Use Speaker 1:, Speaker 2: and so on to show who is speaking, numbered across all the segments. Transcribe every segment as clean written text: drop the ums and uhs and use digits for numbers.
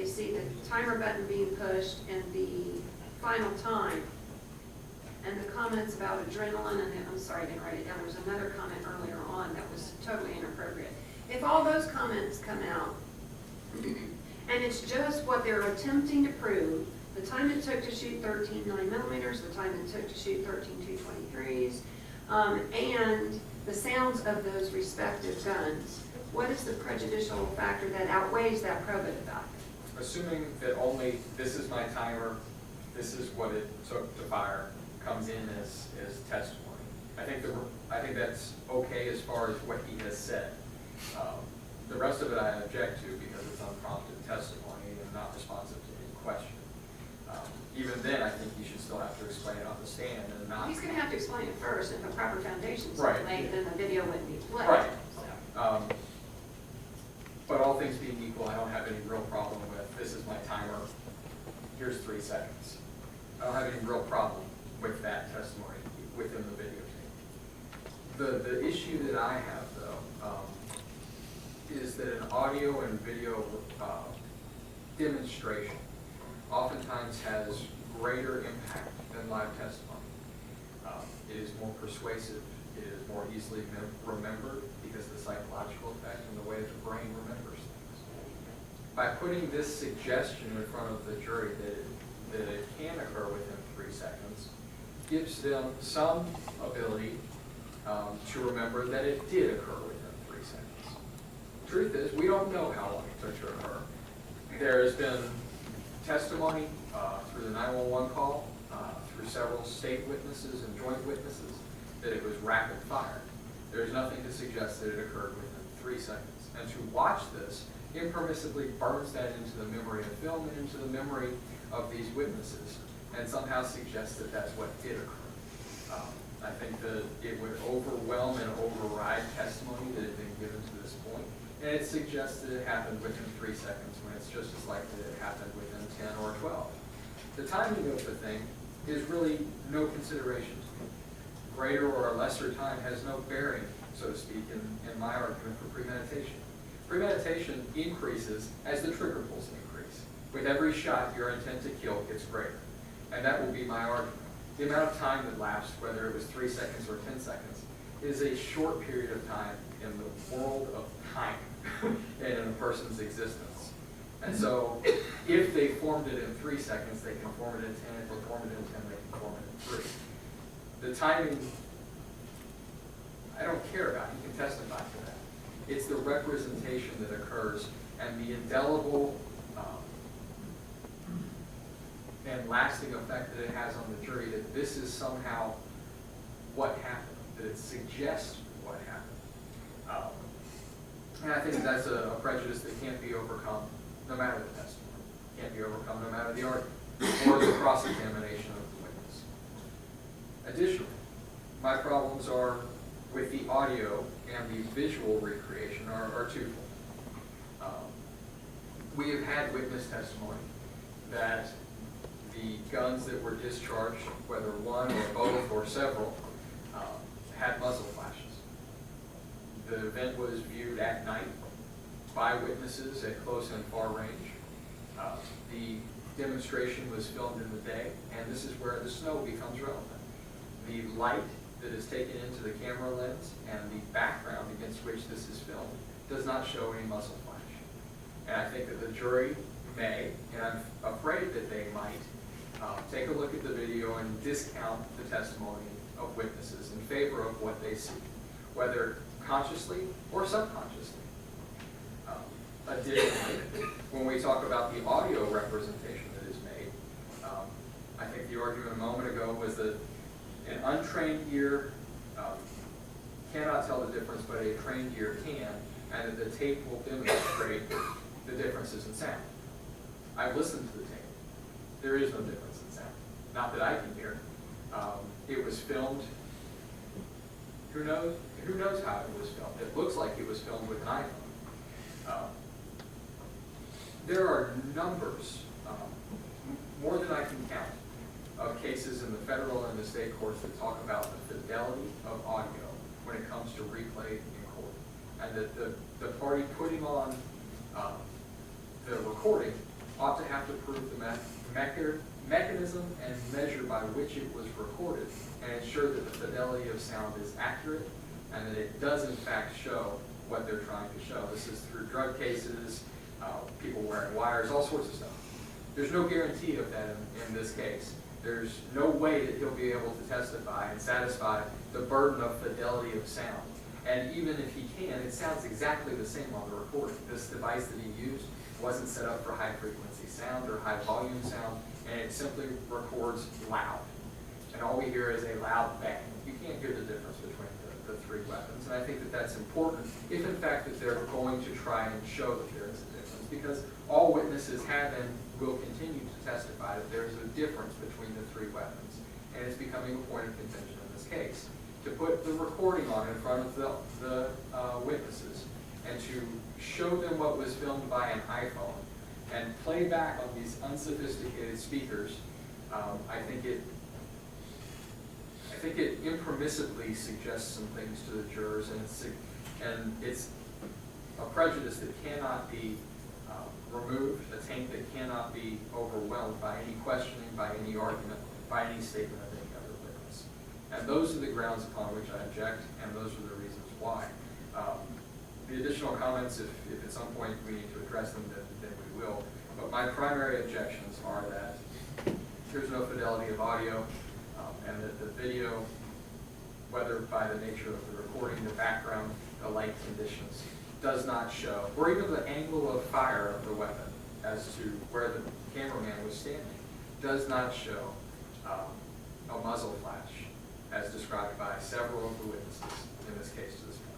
Speaker 1: they see the timer button being pushed and the final time, and the comments about adrenaline, and then, I'm sorry, I didn't write it down, there was another comment earlier on that was totally inappropriate. If all those comments come out, and it's just what they're attempting to prove, the time it took to shoot 13 9mm, the time it took to shoot 13 223s, and the sounds of those respective guns, what is the prejudicial factor that outweighs that probative value?
Speaker 2: Assuming that only this is my timer, this is what it took to fire, comes in as testimony. I think that's okay as far as what he has said. The rest of it I object to because it's unprompted testimony and not responsive to any question. Even then, I think he should still have to explain it on the stand and not.
Speaker 1: He's going to have to explain it first. If a proper foundation's
Speaker 2: Right.
Speaker 1: laid, then the video wouldn't be played.
Speaker 2: Right.
Speaker 1: So.
Speaker 2: But all things being equal, I don't have any real problem with this is my timer, here's 3 seconds. I don't have any real problem with that testimony within the videotape. The issue that I have, though, is that an audio and video demonstration oftentimes has greater impact than live testimony. It is more persuasive, it is more easily remembered because of the psychological effect and the way the brain remembers things. By putting this suggestion in front of the jury that it can occur within 3 seconds, gives them some ability to remember that it did occur within 3 seconds. Truth is, we don't know how long it took to occur. There has been testimony through the 911 call, through several state witnesses and joint witnesses, that it was rapid fire. There's nothing to suggest that it occurred within 3 seconds. And to watch this impermissibly burns that into the memory of film and into the memory of these witnesses, and somehow suggests that that's what did occur. I think that it would overwhelm and override testimony that had been given to this point, and it suggests that it happened within 3 seconds when it's just as likely that it happened within 10 or 12. The timing of the thing is really no consideration to me. Greater or lesser time has no bearing, so to speak, in my argument for premeditation. Premeditation increases as the trigger pulls increase. With every shot, your intent to kill gets greater, and that will be my argument. The amount of time that lapsed, whether it was 3 seconds or 10 seconds, is a short period of time in the world of time and in a person's existence. And so, if they formed it in 3 seconds, they can form it in 10. If they formed it in 10, they can form it in 3. The timing, I don't care about. You can testify to that. It's the representation that occurs and the indelible and lasting effect that it has on the jury that this is somehow what happened, that it suggests what happened. And I think that's a prejudice that can't be overcome no matter the testimony, can't be overcome no matter the argument or the cross-examination of the witness. Additionally, my problems are with the audio and the visual recreation are twofold. We have had witness testimony that the guns that were discharged, whether one or both or several, had muzzle flashes. The event was viewed at night by witnesses at close and far range. The demonstration was filmed in the day, and this is where the snow becomes relevant. The light that is taken into the camera lens and the background against which this is filmed does not show any muzzle flash. And I think that the jury may, and I'm afraid that they might, take a look at the video and discount the testimony of witnesses in favor of what they see, whether consciously or subconsciously. Additionally, when we talk about the audio representation that is made, I think the argument a moment ago was that an untrained ear cannot tell the difference, but a trained ear can, and that the tape will demonstrate the differences in sound. I've listened to the tape. There is no difference in sound. Not that I can hear. It was filmed. Who knows how it was filmed? It looks like it was filmed with an iPhone. There are numbers, more than I can count, of cases in the federal and the state courts that talk about the fidelity of audio when it comes to replay in court. And that the party putting on the recording ought to have to prove the mechanism and measure by which it was recorded and ensure that the fidelity of sound is accurate and that it does in fact show what they're trying to show. This is through drug cases, people wearing wires, all sorts of stuff. There's no guarantee of that in this case. There's no way that he'll be able to testify and satisfy the burden of fidelity of sound. And even if he can, it sounds exactly the same on the recording. This device that he used wasn't set up for high frequency sound or high volume sound, and it simply records loud. And all we hear is a loud bang. You can't hear the difference between the three weapons. And I think that that's important if in fact that they're going to try and show that there is a difference, because all witnesses have and will continue to testify that there's a difference between the three weapons. And it's becoming a point of contention in this case. To put the recording on in front of the witnesses and to show them what was filmed by an iPhone and play back on these unsophisticated speakers, I think it impermissibly suggests some things to the jurors, and it's a prejudice that cannot be removed, a taint that cannot be overwhelmed by any questioning, by any argument, by any statement of any other witness. And those are the grounds upon which I object, and those are the reasons why. The additional comments, if at some point we need to address them, then we will. But my primary objections are that there's no fidelity of audio, and that the video, whether by the nature of the recording, the background, the light conditions, does not show, or even the angle of fire of the weapon as to where the cameraman was standing, does not show a muzzle flash as described by several of the witnesses in this case to this point.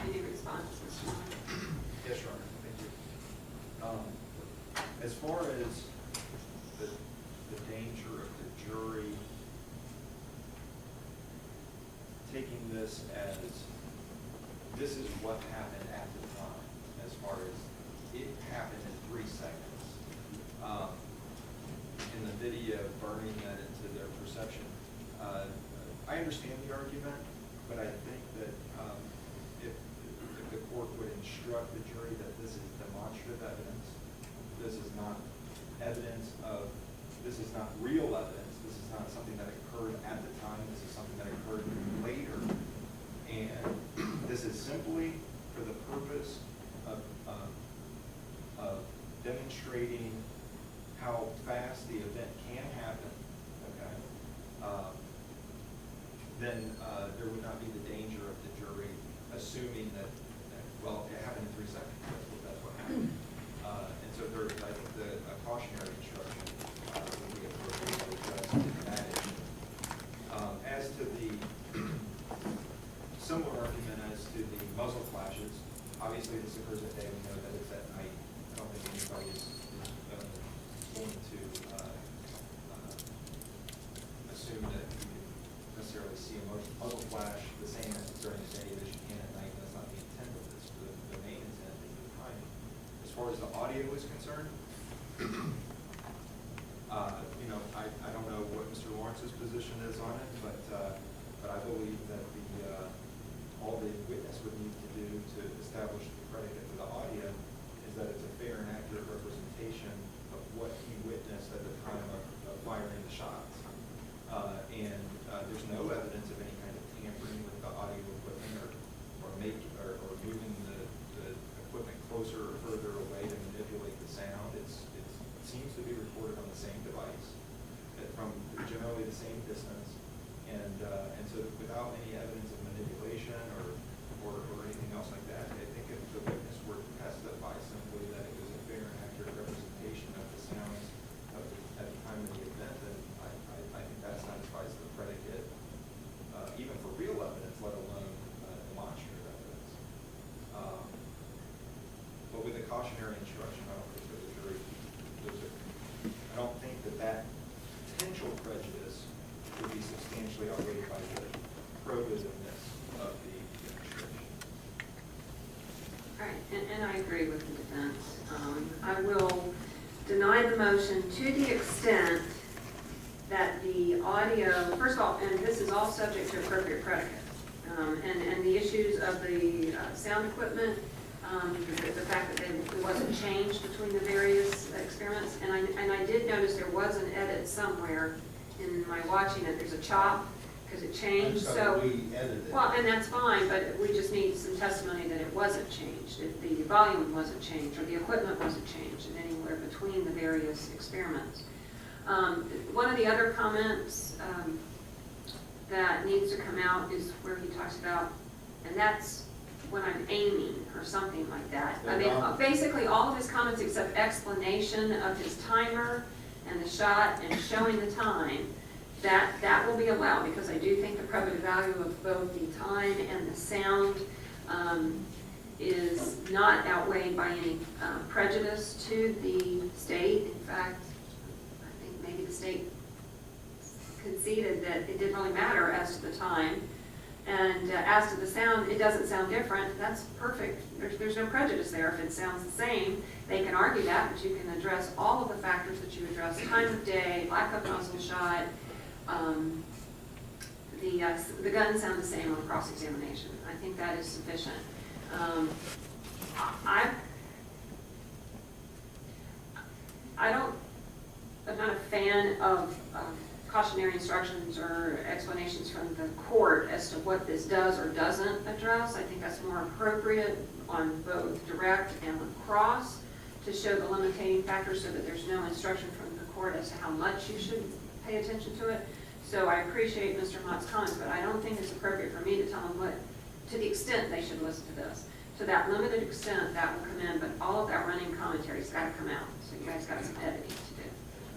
Speaker 1: Any responses, Mr. Miller?
Speaker 3: Yes, Your Honor, thank you. As far as the danger of the jury taking this as this is what happened at the time, as far as it happened in 3 seconds. In the video, burning that into their perception, I understand the argument, but I think that if the court would instruct the jury that this is demonstrative evidence, this is not evidence of, this is not real evidence, this is not something that occurred at the time, this is something that occurred later, and this is simply for the purpose of demonstrating how fast the event can happen, okay, then there would not be the danger of the jury assuming that well, it happened in 3 seconds, that's what happened. And so there, I think a cautionary instruction would be appropriate to address that issue. As to the similar argument as to the muzzle flashes, obviously this occurs at day, we know that it's at night. I don't think anybody is going to assume that you can necessarily see a muzzle flash the same as during the day as you can at night. That's not the intent of this. The main intent is the timing. As far as the audio is concerned, you know, I don't know what Mr. Lawrence's position is on it, but I believe that all the witness would need to do to establish the predicate for the audio is that it's a fair and accurate representation of what he witnessed at the time of firing the shots. And there's no evidence of any kind of tampering with the audio equipment or moving the equipment closer or further away to manipulate the sound. It seems to be recorded on the same device from generally the same distance, and so without any evidence of manipulation or anything else like that, I think if the witness were to testify simply that it was a fair and accurate representation of the sounds at the time of the event, then I think that satisfies the predicate, even for real evidence, let alone demonstrative evidence. But with a cautionary instruction, I don't think that the jury, I don't think that potential prejudice would be substantially outweighed by the prohibitiveness of the demonstration.
Speaker 1: All right, and I agree with the defense. I will deny the motion to the extent that the audio, first of all, and this is all subject to appropriate predicate, and the issues of the sound equipment, the fact that it it wasn't changed between the various experiments. And I did notice there was an edit somewhere in my watching it. There's a chop, because it changed, so.
Speaker 4: We edited it.
Speaker 1: Well, and that's fine, but we just need some testimony that it wasn't changed, if the volume wasn't changed, or the equipment wasn't changed in anywhere between the various experiments. One of the other comments that needs to come out is where he talks about, and that's when I'm aiming, or something like that. I mean, basically, all of his comments except explanation of his timer and the shot and showing the time, that will be allowed, because I do think the probative value of both the time and the sound is not outweighed by any prejudice to the state. In fact, I think maybe the state conceded that it didn't really matter as to the time. And as to the sound, it doesn't sound different. That's perfect. There's no prejudice there. If it sounds the same, they can argue that, but you can address all of the factors that you address: time of day, lack of muzzle shot. The guns sound the same on cross-examination. I think that is sufficient. I'm not a fan of cautionary instructions or explanations from the court as to what this does or doesn't address. I think that's more appropriate on both direct and on cross, to show the limiting factors so that there's no instruction from the court as to how much you should pay attention to it. So I appreciate Mr. Mott's comments, but I don't think it's appropriate for me to tell them what, to the extent they should listen to this. To that limited extent, that will come in, but all of that running commentary's got to come out. So you guys got some editing to do.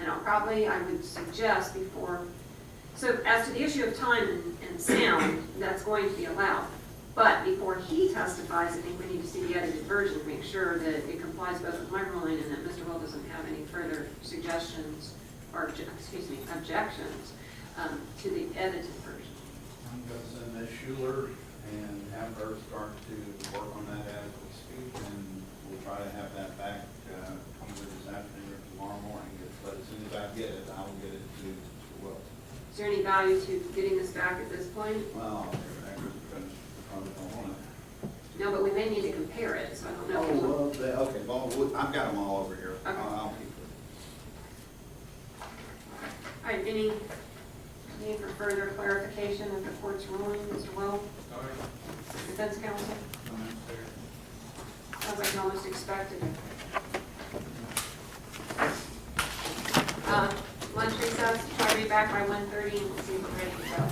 Speaker 1: And I would suggest before, so as to the issue of time and sound, that's going to be allowed. But before he testifies, I think we need to see the edited version to make sure that it complies both with my ruling and that Mr. Will doesn't have any further suggestions or, objections to the edited version.
Speaker 5: I'm going to send Ms. Schuler and have her start to work on that as we speak, and we'll try to have that back either this afternoon or tomorrow morning. But as soon as I get it, I will get it to Mr. Wilson.
Speaker 1: Is there any value to getting this back at this point?
Speaker 5: Well, because probably don't want it.
Speaker 1: No, but we may need to compare it, so I don't know.
Speaker 5: Oh, well, okay, well, I've got them all over here.
Speaker 1: Okay.
Speaker 5: I'll keep it.
Speaker 1: All right, any need for further clarification of the court's ruling, Mr. Will?
Speaker 2: All right.
Speaker 1: Defense counsel? Sounds like you almost expected it. Lunch recess, try to be back by 1:30 and we'll see if we're ready to go.